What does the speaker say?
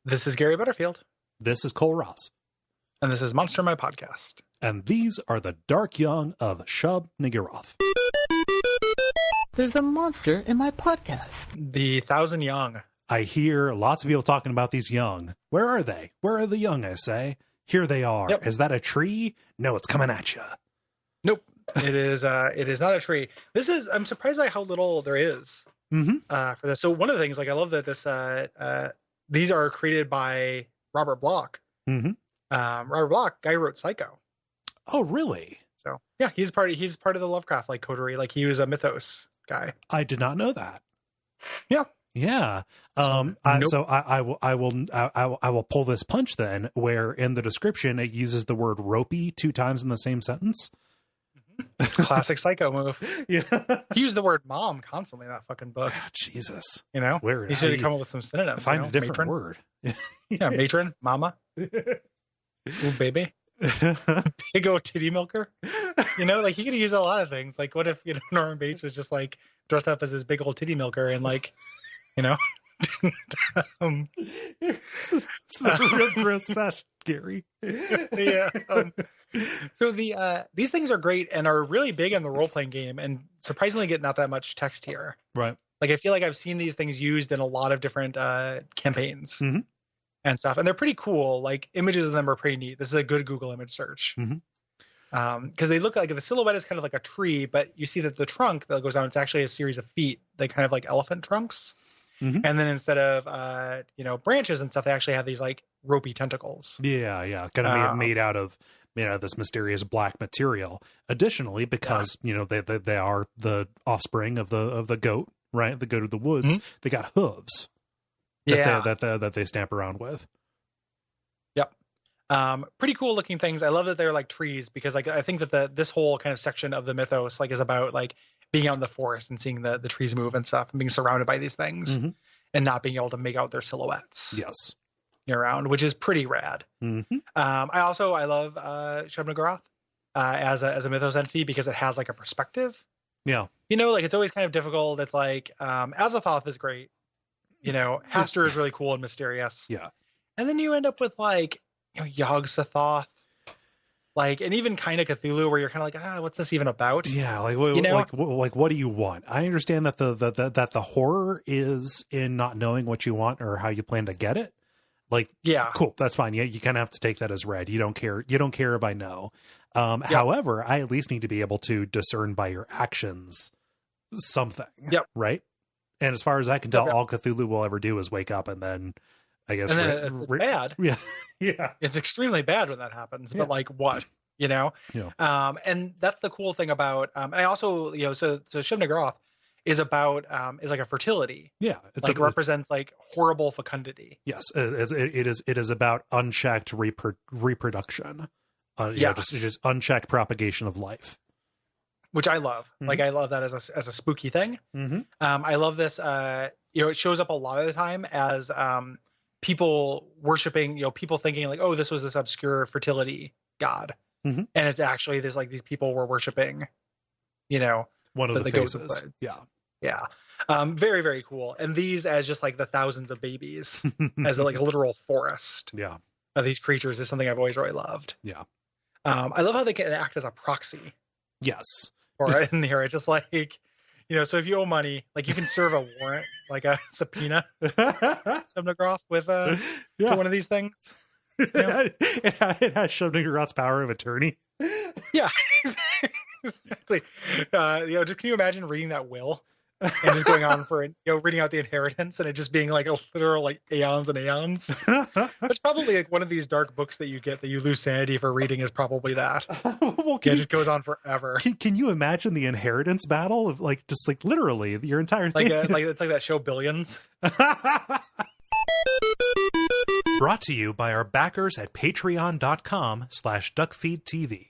This is Gary Butterfield. This is Cole Ross. And this is Monster My Podcast. And these are the dark young of Shub-Niggurath. There's a monster in my podcast. The Thousand Young. I hear lots of people talking about these young. Where are they? Where are the young, I say? Here they are. Yep. Is that a tree? No, it's coming at you. Nope. It is not a tree. I'm surprised by how little there is for this. So one of the things, I love that these are created by Robert Bloch. Mm-hmm. Robert Bloch, guy who wrote Psycho. Oh, really? So yeah, he's part of the Lovecraft coterie. He was a mythos guy. I did not know that. Yeah. Yeah. Nope. So I will pull this punch then, where in the description it uses the word ropey 2 times in the same sentence. Classic Psycho move. Yeah. He used the word mom constantly in that fucking book. Oh, Jesus. Where he should have come up with some synonyms. Find a different matron. word. Yeah, matron, mama. Ooh, baby. Big old titty milker. He could have used a lot of things. What if, Norman Bates was just dressed up as this big old titty milker and It's a real gross sesh, Gary. Yeah. So these things are great and are really big in the role-playing game and surprisingly get not that much text here. Right. I feel like I've seen these things used in a lot of different campaigns and stuff. And they're pretty cool. Images of them are pretty neat. This is a good Google image search. Because they look like the silhouette is kind of like a tree, but you see that the trunk that goes down, it's actually a series of feet. They kind of like elephant trunks. And then instead of, branches and stuff, they actually have these ropey tentacles. Yeah. Kind of made out of this mysterious black material. Additionally, because, they are the offspring of the goat, right? The goat of the woods. They got hooves that they stamp around with. Yep. Pretty cool looking things. I love that they're like trees because I think that this whole kind of section of the mythos is about being out in the forest and seeing the trees move and stuff and being surrounded by these things and not being able to make out their silhouettes. Yes. Around, which is pretty rad. I love Shub-Niggurath as a mythos entity because it has a perspective. Yeah. It's always kind of difficult. It's Azathoth is great. Hastur is really cool and mysterious. Yeah. And then you end up with Yog-Sothoth. And even kind of Cthulhu, where you're kind of what's this even about? Yeah, what do you want? I understand that the horror is in not knowing what you want or how you plan to get it. Yeah, cool, that's fine. Yeah, you kind of have to take that as read. You don't care if I know. However, I at least need to be able to discern by your actions something. Yep. Right. And as far as I can tell, all Cthulhu will ever do is wake up and then, I guess, it's bad. Yeah. Yeah. It's extremely bad when that happens. But what? Yeah. And that's the cool thing about. And I also, so Shub-Niggurath is about is a fertility. Yeah, it's represents horrible fecundity. Yes, it is about unchecked reproduction. Just unchecked propagation of life, which I love. I love that as a spooky thing. I love this. It shows up a lot of the time as people worshiping. People thinking oh, this was this obscure fertility god, and it's actually these people were worshiping. One of the faces. Yeah. Very, very cool. And these as just the thousands of babies as a literal forest of these creatures is something I've always really loved. Yeah. I love how they can act as a proxy. Yes. For in here. It's just so if you owe money, you can serve a warrant, a subpoena, Shub-Niggurath with to one of these things. It has Shub-Niggurath's power of attorney. Yeah. Exactly. Just can you imagine reading that will and just going on for reading out the inheritance and it just being a literal aeons and aeons. That's probably one of these dark books that you get that you lose sanity for reading is probably that. Well, it just goes on forever. Can you imagine the inheritance battle of just literally your entire thing? It's like that show Billions. Brought to you by our backers at patreon.com/Duckfeed.tv.